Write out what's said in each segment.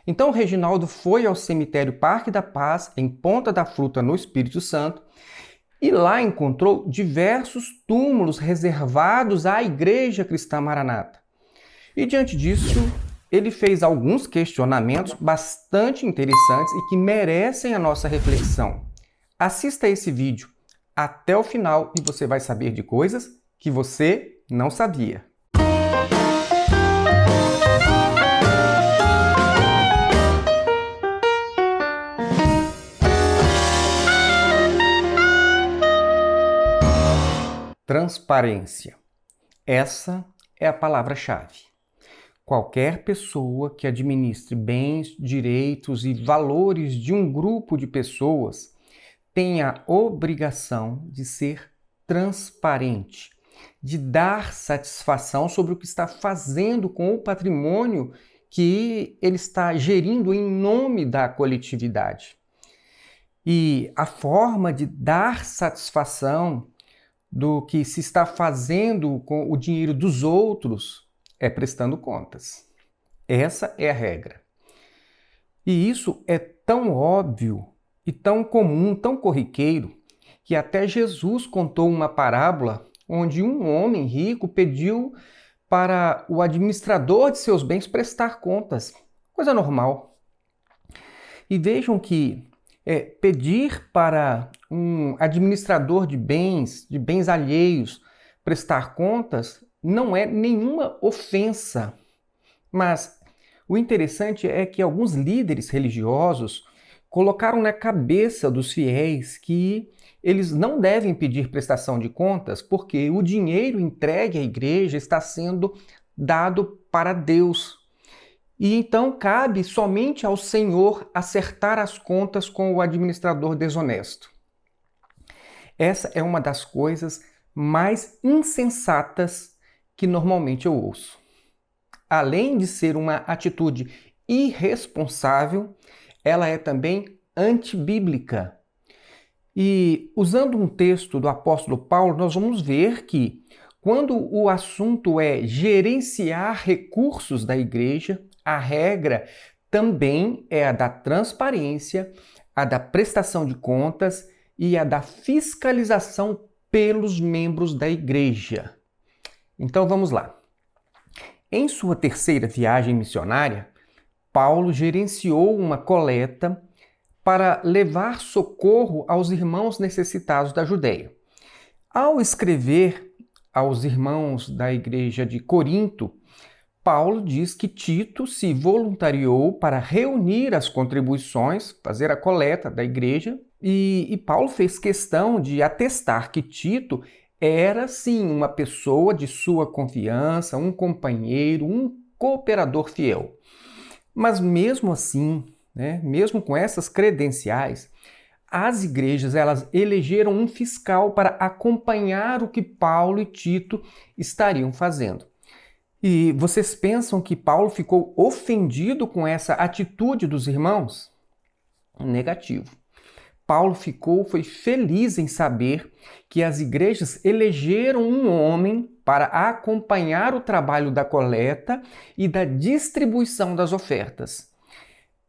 Então, o Reginaldo foi ao cemitério Parque da Paz, em Ponta da Fruta, no Espírito Santo, e lá encontrou diversos túmulos reservados à Igreja Cristã Maranata. E diante disso, ele fez alguns questionamentos bastante interessantes e que merecem a nossa reflexão. Assista esse vídeo até o final e você vai saber de coisas que você não sabia. Transparência. Essa é a palavra-chave. Qualquer pessoa que administre bens, direitos e valores de um grupo de pessoas tem a obrigação de ser transparente, de dar satisfação sobre o que está fazendo com o patrimônio que ele está gerindo em nome da coletividade. E a forma de dar satisfação do que se está fazendo com o dinheiro dos outros é prestando contas. Essa é a regra. E isso é tão óbvio e tão comum, tão corriqueiro, que até Jesus contou uma parábola onde um homem rico pediu para o administrador de seus bens prestar contas. Coisa normal. E vejam que pedir para um administrador de bens alheios, prestar contas, não é nenhuma ofensa. Mas o interessante é que alguns líderes religiosos colocaram na cabeça dos fiéis que eles não devem pedir prestação de contas porque o dinheiro entregue à igreja está sendo dado para Deus. E então cabe somente ao Senhor acertar as contas com o administrador desonesto. Essa é uma das coisas mais insensatas que normalmente eu ouço. Além de ser uma atitude irresponsável, ela é também antibíblica. E usando um texto do apóstolo Paulo, nós vamos ver que quando o assunto é gerenciar recursos da igreja, a regra também é a da transparência, a da prestação de contas e a da fiscalização pelos membros da igreja. Então vamos lá. Em sua terceira viagem missionária, Paulo gerenciou uma coleta para levar socorro aos irmãos necessitados da Judéia. Ao escrever aos irmãos da igreja de Corinto, Paulo diz que Tito se voluntariou para reunir as contribuições, fazer a coleta da igreja, e Paulo fez questão de atestar que Tito era, sim, uma pessoa de sua confiança, um companheiro, um cooperador fiel. Mas mesmo assim, mesmo com essas credenciais, as igrejas elas elegeram um fiscal para acompanhar o que Paulo e Tito estariam fazendo. E vocês pensam que Paulo ficou ofendido com essa atitude dos irmãos? Negativo. Paulo foi feliz em saber que as igrejas elegeram um homem para acompanhar o trabalho da coleta e da distribuição das ofertas.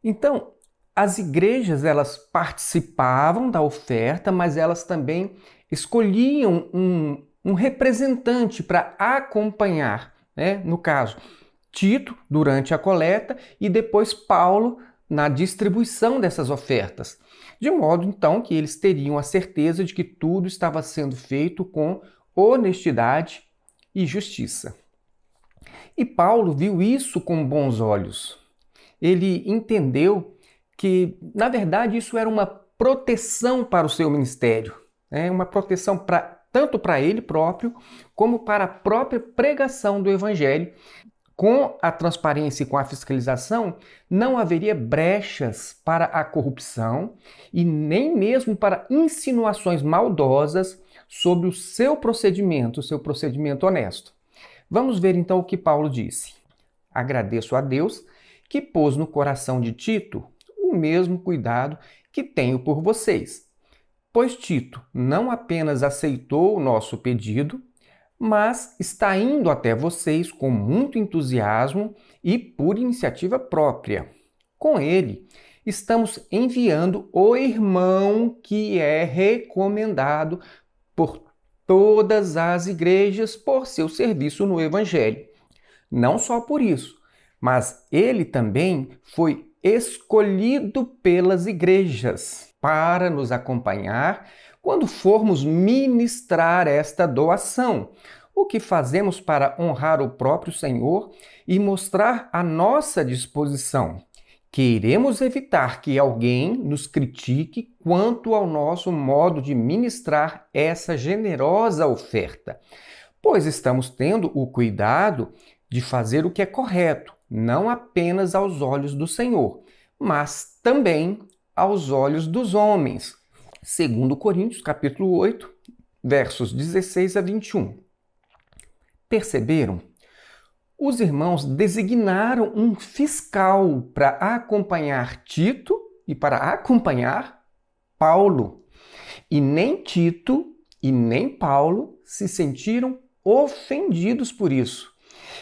Então, as igrejas elas participavam da oferta, mas elas também escolhiam um representante para acompanhar, no caso, Tito durante a coleta e depois Paulo na distribuição dessas ofertas. De modo, então, que eles teriam a certeza de que tudo estava sendo feito com honestidade e justiça. E Paulo viu isso com bons olhos. Ele entendeu que, na verdade, isso era uma proteção para o seu ministério, uma proteção tanto para ele próprio, como para a própria pregação do Evangelho. Com a transparência e com a fiscalização, não haveria brechas para a corrupção e nem mesmo para insinuações maldosas sobre o seu procedimento honesto. Vamos ver então o que Paulo disse. Agradeço a Deus que pôs no coração de Tito o mesmo cuidado que tenho por vocês, pois Tito não apenas aceitou o nosso pedido, mas está indo até vocês com muito entusiasmo e por iniciativa própria. Com ele, estamos enviando o irmão que é recomendado por todas as igrejas por seu serviço no Evangelho. Não só por isso, mas ele também foi escolhido pelas igrejas para nos acompanhar quando formos ministrar esta doação, o que fazemos para honrar o próprio Senhor e mostrar a nossa disposição. Queremos evitar que alguém nos critique quanto ao nosso modo de ministrar essa generosa oferta, pois estamos tendo o cuidado de fazer o que é correto, não apenas aos olhos do Senhor, mas também aos olhos dos homens. Segundo Coríntios, capítulo 8, versos 16 a 21. Perceberam? Os irmãos designaram um fiscal para acompanhar Tito e para acompanhar Paulo. E nem Tito e nem Paulo se sentiram ofendidos por isso.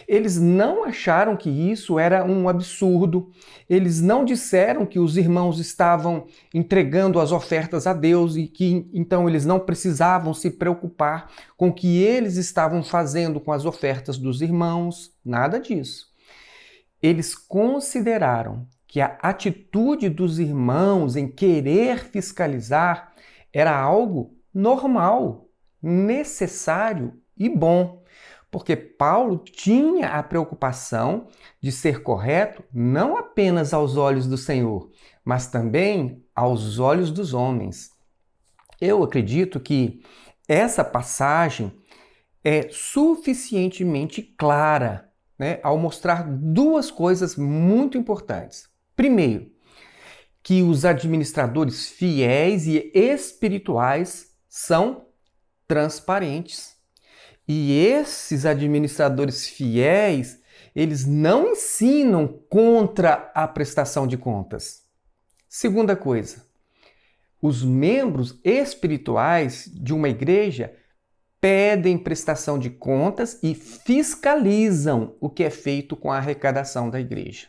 Eles não acharam que isso era um absurdo. Eles não disseram que os irmãos estavam entregando as ofertas a Deus e que então eles não precisavam se preocupar com o que eles estavam fazendo com as ofertas dos irmãos. Nada disso. Eles consideraram que a atitude dos irmãos em querer fiscalizar era algo normal, necessário e bom. Porque Paulo tinha a preocupação de ser correto não apenas aos olhos do Senhor, mas também aos olhos dos homens. Eu acredito que essa passagem é suficientemente clara, ao mostrar duas coisas muito importantes. Primeiro, que os administradores fiéis e espirituais são transparentes. E esses administradores fiéis, eles não ensinam contra a prestação de contas. Segunda coisa, os membros espirituais de uma igreja pedem prestação de contas e fiscalizam o que é feito com a arrecadação da igreja.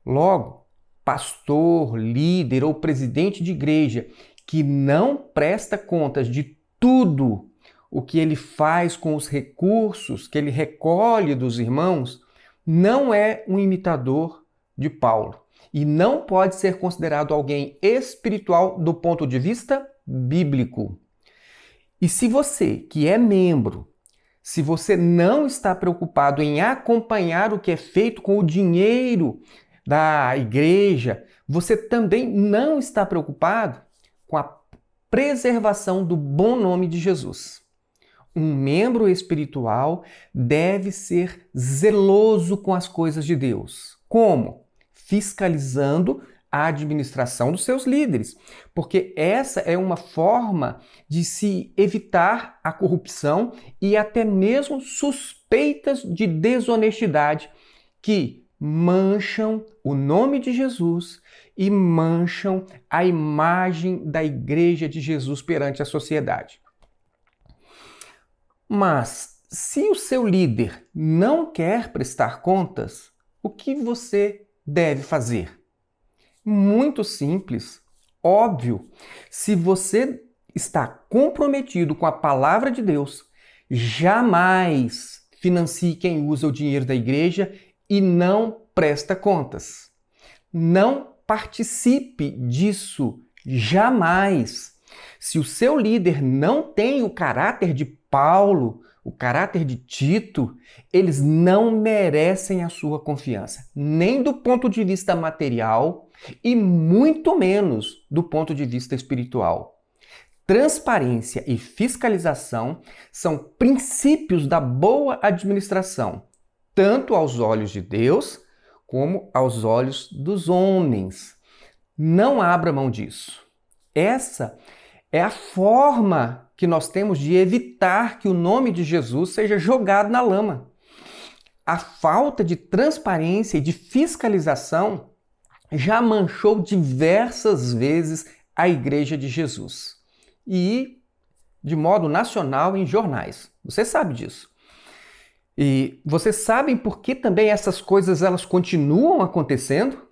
Logo, pastor, líder ou presidente de igreja que não presta contas de tudo o que ele faz com os recursos que ele recolhe dos irmãos, não é um imitador de Paulo e não pode ser considerado alguém espiritual do ponto de vista bíblico. E se você, que é membro, se você não está preocupado em acompanhar o que é feito com o dinheiro da igreja, você também não está preocupado com a preservação do bom nome de Jesus. Um membro espiritual deve ser zeloso com as coisas de Deus. Como? Fiscalizando a administração dos seus líderes, porque essa é uma forma de se evitar a corrupção e até mesmo suspeitas de desonestidade que mancham o nome de Jesus e mancham a imagem da Igreja de Jesus perante a sociedade. Mas, se o seu líder não quer prestar contas, o que você deve fazer? Muito simples, óbvio. Se você está comprometido com a palavra de Deus, jamais financie quem usa o dinheiro da igreja e não presta contas. Não participe disso, jamais. Se o seu líder não tem o caráter de Paulo, o caráter de Tito, eles não merecem a sua confiança, nem do ponto de vista material e muito menos do ponto de vista espiritual. Transparência e fiscalização são princípios da boa administração, tanto aos olhos de Deus como aos olhos dos homens. Não abra mão disso. Essa é a forma que nós temos de evitar que o nome de Jesus seja jogado na lama. A falta de transparência e de fiscalização já manchou diversas vezes a Igreja de Jesus. E de modo nacional em jornais. Você sabe disso. E vocês sabem por que também essas coisas elas continuam acontecendo?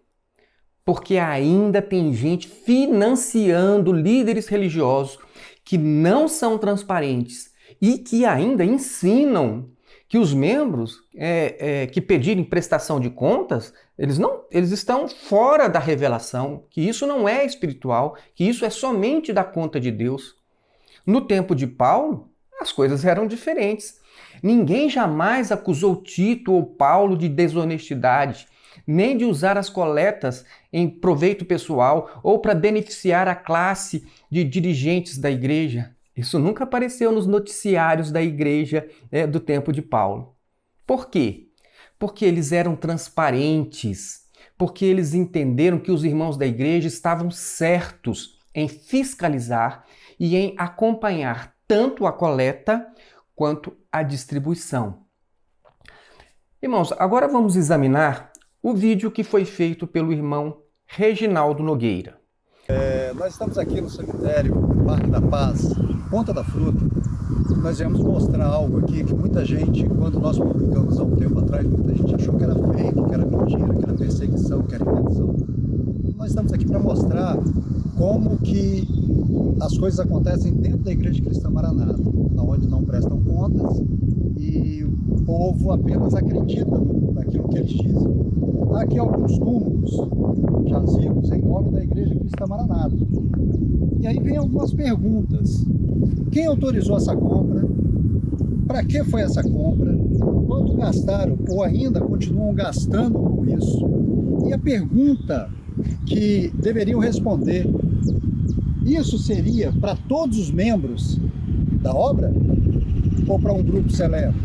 porque ainda tem gente financiando líderes religiosos que não são transparentes e que ainda ensinam que os membros que pedirem prestação de contas, eles estão fora da revelação, que isso não é espiritual, que isso é somente da conta de Deus. No tempo de Paulo, as coisas eram diferentes. Ninguém jamais acusou Tito ou Paulo de desonestidade, nem de usar as coletas em proveito pessoal ou para beneficiar a classe de dirigentes da igreja. Isso nunca apareceu nos noticiários da igreja do tempo de Paulo. Por quê? Porque eles eram transparentes, porque eles entenderam que os irmãos da igreja estavam certos em fiscalizar e em acompanhar tanto a coleta quanto a distribuição. Irmãos, agora vamos examinar o vídeo que foi feito pelo irmão Reginaldo Nogueira. Nós estamos aqui no cemitério Parque da Paz, Ponta da Fruta. Nós viemos mostrar algo aqui que muita gente, quando nós publicamos há um tempo atrás, muita gente achou que era fake, que era mentira, que era perseguição, que era invenção. Nós estamos aqui para mostrar como que as coisas acontecem dentro da Igreja Cristã Maranata, onde não prestam contas e o povo apenas acredita naquilo que eles dizem. Há aqui alguns túmulos jazigos em nome da Igreja Cristã Maranata. E aí vem algumas perguntas. Quem autorizou essa compra? Para que foi essa compra? Quanto gastaram ou ainda continuam gastando com isso? E a pergunta que deveriam responder: isso seria para todos os membros da obra ou para um grupo seleto?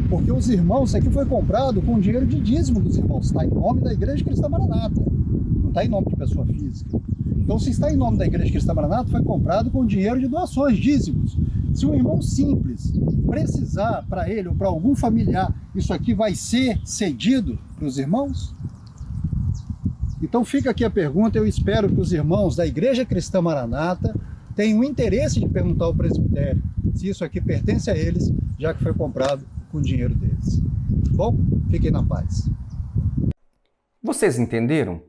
Porque os irmãos, isso aqui foi comprado com dinheiro de dízimo dos irmãos, está em nome da Igreja Cristã Maranata, não está em nome de pessoa física. Então, se está em nome da Igreja Cristã Maranata, foi comprado com dinheiro de doações, dízimos. Se um irmão simples precisar para ele ou para algum familiar, isso aqui vai ser cedido para os irmãos? Então fica aqui a pergunta, eu espero que os irmãos da Igreja Cristã Maranata tenham interesse de perguntar ao presbitério se isso aqui pertence a eles, já que foi comprado com o dinheiro deles. Bom, fiquem na paz. Vocês entenderam?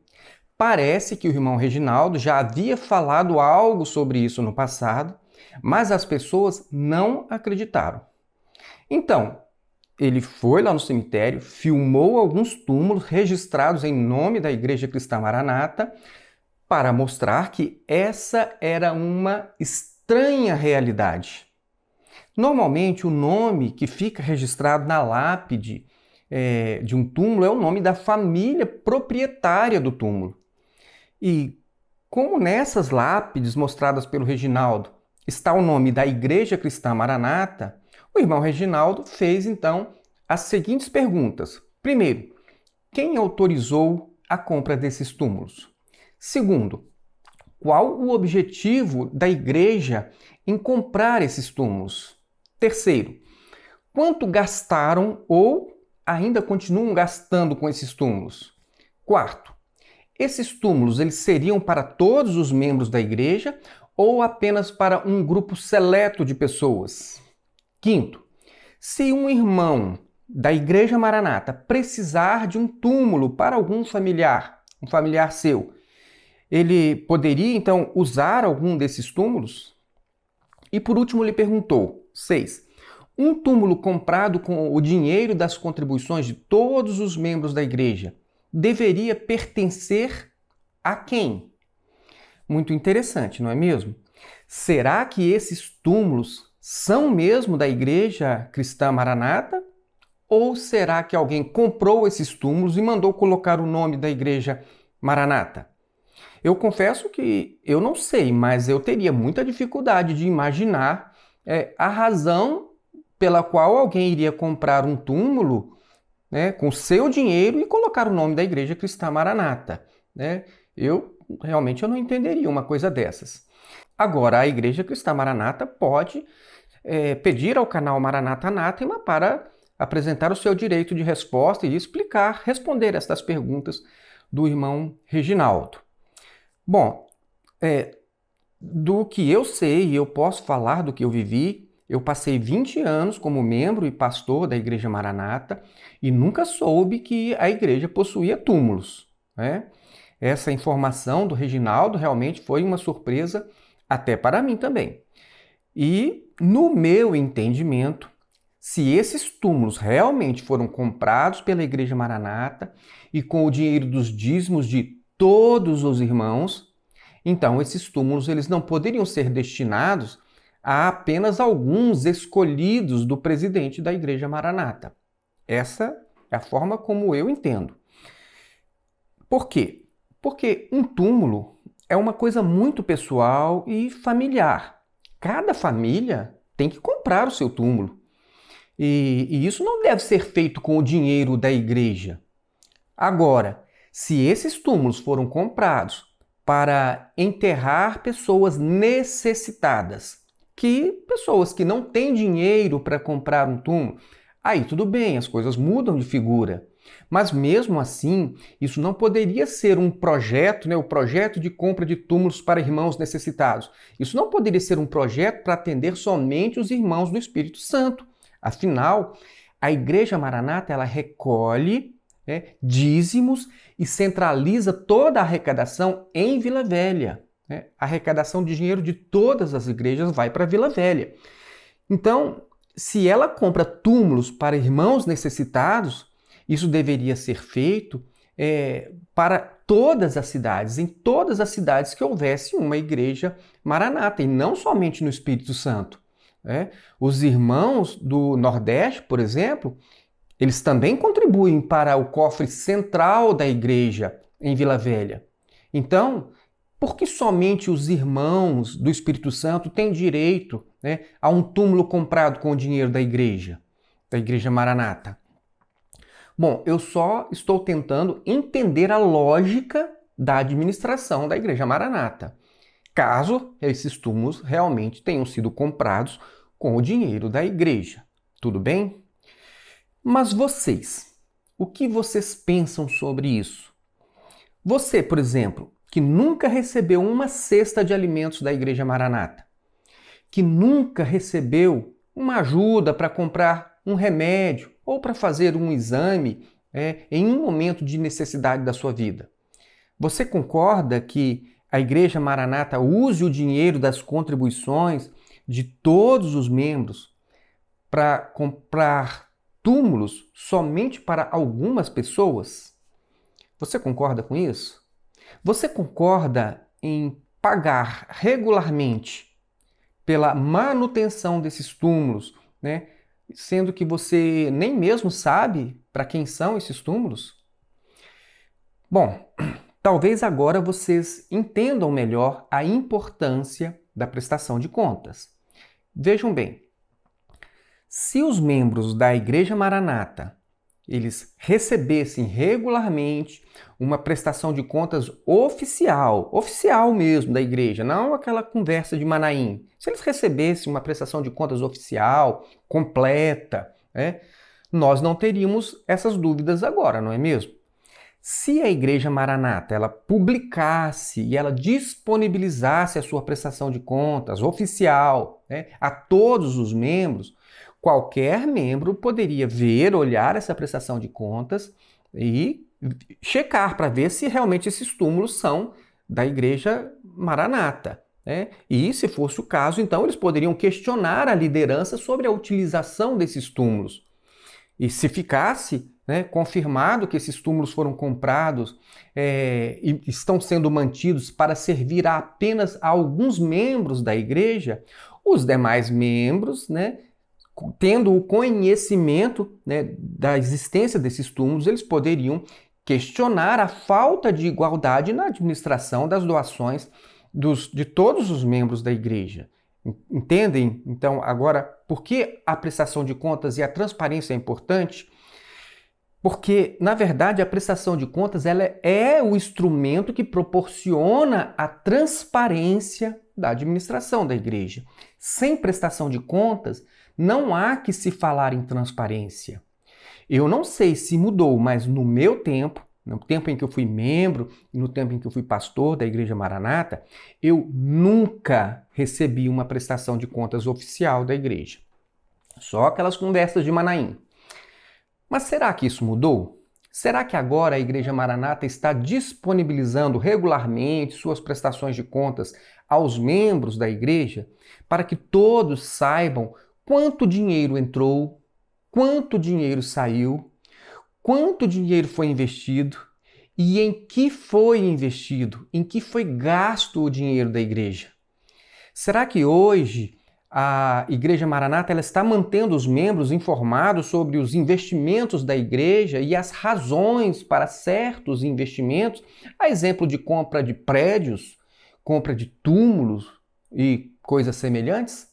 Parece que o irmão Reginaldo já havia falado algo sobre isso no passado, mas as pessoas não acreditaram. Então, ele foi lá no cemitério, filmou alguns túmulos registrados em nome da Igreja Cristã Maranata para mostrar que essa era uma estranha realidade. Normalmente, o nome que fica registrado na lápide de um túmulo é o nome da família proprietária do túmulo. E como nessas lápides mostradas pelo Reginaldo está o nome da Igreja Cristã Maranata, o irmão Reginaldo fez, então, as seguintes perguntas. Primeiro, quem autorizou a compra desses túmulos? Segundo, qual o objetivo da igreja em comprar esses túmulos? Terceiro, quanto gastaram ou ainda continuam gastando com esses túmulos? Quarto, esses túmulos eles seriam para todos os membros da igreja ou apenas para um grupo seleto de pessoas? Quinto, se um irmão da Igreja Maranata precisar de um túmulo para algum familiar, um familiar seu, ele poderia então usar algum desses túmulos? E por último ele perguntou, 6. Um túmulo comprado com o dinheiro das contribuições de todos os membros da igreja deveria pertencer a quem? Muito interessante, não é mesmo? Será que esses túmulos são mesmo da Igreja Cristã Maranata? Ou será que alguém comprou esses túmulos e mandou colocar o nome da Igreja Maranata? Eu confesso que eu não sei, mas eu teria muita dificuldade de imaginar a razão pela qual alguém iria comprar um túmulo com seu dinheiro e colocar o nome da Igreja Cristã Maranata. Eu realmente não entenderia uma coisa dessas. Agora, a Igreja Cristã Maranata pode pedir ao canal Maranata Anátema para apresentar o seu direito de resposta e explicar, responder estas perguntas do irmão Reginaldo. Bom, do que eu sei, eu posso falar do que eu vivi. Eu passei 20 anos como membro e pastor da Igreja Maranata e nunca soube que a igreja possuía túmulos, Essa informação do Reginaldo realmente foi uma surpresa até para mim também. E, no meu entendimento, se esses túmulos realmente foram comprados pela Igreja Maranata e com o dinheiro dos dízimos de todos os irmãos, então esses túmulos eles não poderiam ser destinados a apenas alguns escolhidos do presidente da Igreja Maranata. Essa é a forma como eu entendo. Por quê? Porque um túmulo é uma coisa muito pessoal e familiar. Cada família tem que comprar o seu túmulo. E isso não deve ser feito com o dinheiro da igreja. Agora, se esses túmulos foram comprados para enterrar pessoas necessitadas, pessoas que não têm dinheiro para comprar um túmulo, aí tudo bem, as coisas mudam de figura. Mas mesmo assim, isso não poderia ser um projeto, o projeto de compra de túmulos para irmãos necessitados. Isso não poderia ser um projeto para atender somente os irmãos do Espírito Santo. Afinal, a Igreja Maranata ela recolhe dízimos e centraliza toda a arrecadação em Vila Velha. A arrecadação de dinheiro de todas as igrejas vai para Vila Velha. Então, se ela compra túmulos para irmãos necessitados, isso deveria ser feito para todas as cidades, em todas as cidades que houvesse uma igreja Maranata, e não somente no Espírito Santo. Os irmãos do Nordeste, por exemplo, eles também contribuem para o cofre central da igreja em Vila Velha. Então, por que somente os irmãos do Espírito Santo têm direito a um túmulo comprado com o dinheiro da igreja Maranata? Bom, eu só estou tentando entender a lógica da administração da Igreja Maranata, caso esses túmulos realmente tenham sido comprados com o dinheiro da igreja. Tudo bem? Mas vocês, o que vocês pensam sobre isso? Você, por exemplo, que nunca recebeu uma cesta de alimentos da Igreja Maranata, que nunca recebeu uma ajuda para comprar um remédio ou para fazer um exame em um momento de necessidade da sua vida. Você concorda que a Igreja Maranata use o dinheiro das contribuições de todos os membros para comprar túmulos somente para algumas pessoas? Você concorda com isso? Você concorda em pagar regularmente pela manutenção desses túmulos, sendo que você nem mesmo sabe para quem são esses túmulos? Bom, talvez agora vocês entendam melhor a importância da prestação de contas. Vejam bem, se os membros da Igreja Maranata eles recebessem regularmente uma prestação de contas oficial mesmo da igreja, não aquela conversa de Manaim. Se eles recebessem uma prestação de contas oficial, completa, nós não teríamos essas dúvidas agora, não é mesmo? Se a Igreja Maranata ela publicasse e ela disponibilizasse a sua prestação de contas oficial a todos os membros, qualquer membro poderia olhar essa prestação de contas e checar para ver se realmente esses túmulos são da Igreja Maranata. E, se fosse o caso, então eles poderiam questionar a liderança sobre a utilização desses túmulos. E se ficasse confirmado que esses túmulos foram comprados e estão sendo mantidos para servir a apenas a alguns membros da igreja, os demais membros, tendo o conhecimento da existência desses túmulos, eles poderiam questionar a falta de igualdade na administração das doações de todos os membros da igreja. Entendem? Então, agora, por que a prestação de contas e a transparência é importante? Porque, na verdade, a prestação de contas ela é o instrumento que proporciona a transparência da administração da igreja. Sem prestação de contas, não há que se falar em transparência. Eu não sei se mudou, mas no meu tempo, no tempo em que eu fui membro e no tempo em que eu fui pastor da Igreja Maranata, eu nunca recebi uma prestação de contas oficial da igreja. Só aquelas conversas de Manaim. Mas será que isso mudou? Será que agora a Igreja Maranata está disponibilizando regularmente suas prestações de contas aos membros da igreja para que todos saibam quanto dinheiro entrou, quanto dinheiro saiu, quanto dinheiro foi investido e em que foi investido, em que foi gasto o dinheiro da igreja? Será que hoje a Igreja Maranata ela está mantendo os membros informados sobre os investimentos da igreja e as razões para certos investimentos, a exemplo de compra de prédios, compra de túmulos e coisas semelhantes?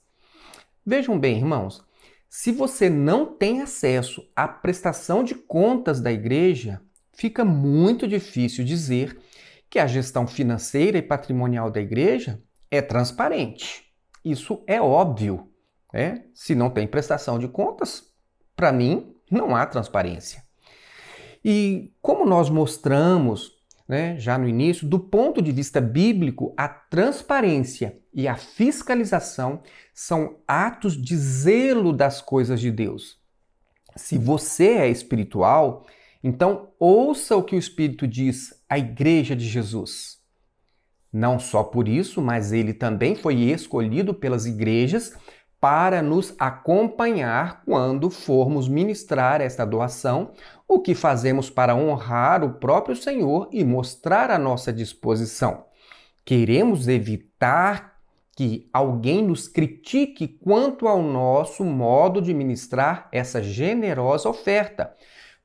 Vejam bem, irmãos, se você não tem acesso à prestação de contas da igreja, fica muito difícil dizer que a gestão financeira e patrimonial da igreja é transparente. Isso é óbvio, né? Se não tem prestação de contas, para mim, não há transparência. E como nós mostramos, né, já no início, do ponto de vista bíblico, a transparência e a fiscalização são atos de zelo das coisas de Deus. Se você é espiritual, então ouça o que o Espírito diz à Igreja de Jesus. Não só por isso, mas ele também foi escolhido pelas igrejas para nos acompanhar quando formos ministrar esta doação, o que fazemos para honrar o próprio Senhor e mostrar a nossa disposição. Queremos evitar que alguém nos critique quanto ao nosso modo de ministrar essa generosa oferta,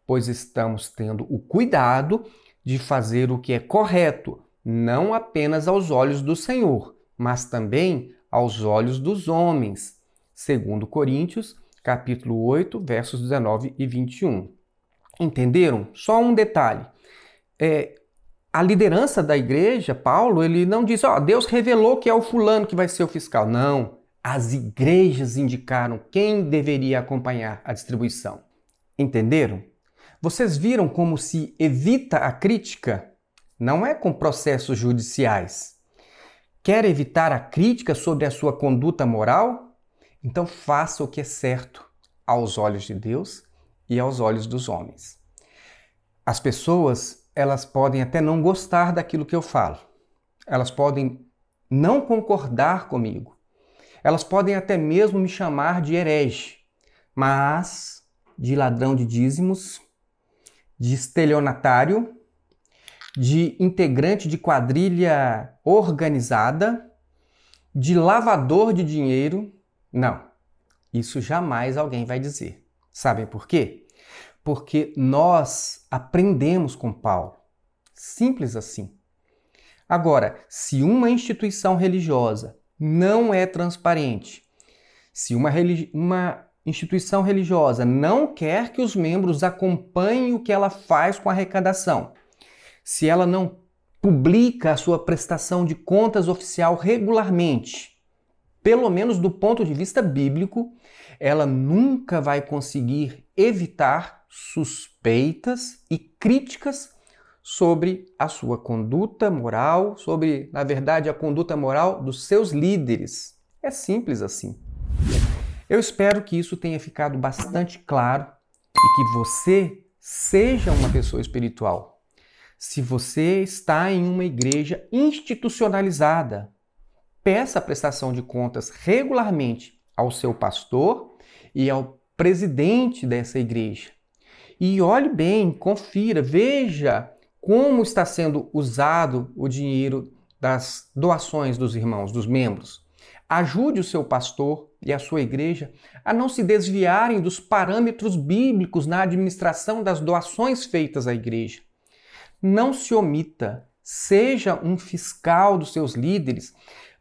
pois estamos tendo o cuidado de fazer o que é correto, não apenas aos olhos do Senhor, mas também aos olhos dos homens. 2 Coríntios, capítulo 8, versos 19 e 21. Entenderam? Só um detalhe. A liderança da igreja, Paulo, ele não diz, Deus revelou que é o fulano que vai ser o fiscal. Não. As igrejas indicaram quem deveria acompanhar a distribuição. Entenderam? Vocês viram como se evita a crítica? Não é com processos judiciais. Quer evitar a crítica sobre a sua conduta moral? Então faça o que é certo aos olhos de Deus e aos olhos dos homens. As pessoas, elas podem até não gostar daquilo que eu falo. Elas podem não concordar comigo. Elas podem até mesmo me chamar de herege, mas de ladrão de dízimos, de estelionatário, de integrante de quadrilha organizada, de lavador de dinheiro. Não, isso jamais alguém vai dizer. Sabem por quê? Porque nós aprendemos com Paulo. Simples assim. Agora, se uma instituição religiosa não é transparente, se uma instituição religiosa não quer que os membros acompanhem o que ela faz com a arrecadação, se ela não publica a sua prestação de contas oficial regularmente, pelo menos do ponto de vista bíblico, ela nunca vai conseguir evitar suspeitas e críticas sobre a sua conduta moral, sobre, na verdade, a conduta moral dos seus líderes. É simples assim. Eu espero que isso tenha ficado bastante claro e que você seja uma pessoa espiritual. Se você está em uma igreja institucionalizada, peça a prestação de contas regularmente ao seu pastor e ao presidente dessa igreja. E olhe bem, confira, veja como está sendo usado o dinheiro das doações dos irmãos, dos membros. Ajude o seu pastor e a sua igreja a não se desviarem dos parâmetros bíblicos na administração das doações feitas à igreja. Não se omita, seja um fiscal dos seus líderes,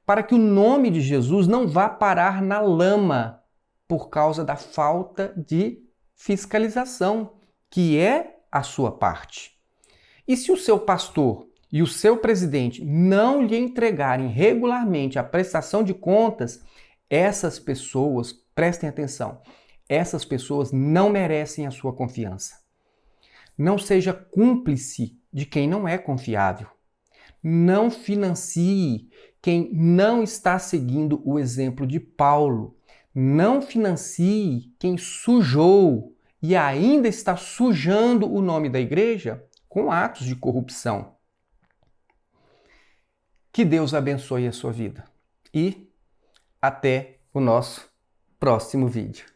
para que o nome de Jesus não vá parar na lama por causa da falta de fiscalização, que é a sua parte. E se o seu pastor e o seu presidente não lhe entregarem regularmente a prestação de contas, essas pessoas, prestem atenção, essas pessoas não merecem a sua confiança. Não seja cúmplice de quem não é confiável. Não financie quem não está seguindo o exemplo de Paulo. Não financie quem sujou e ainda está sujando o nome da igreja com atos de corrupção. Que Deus abençoe a sua vida e até o nosso próximo vídeo.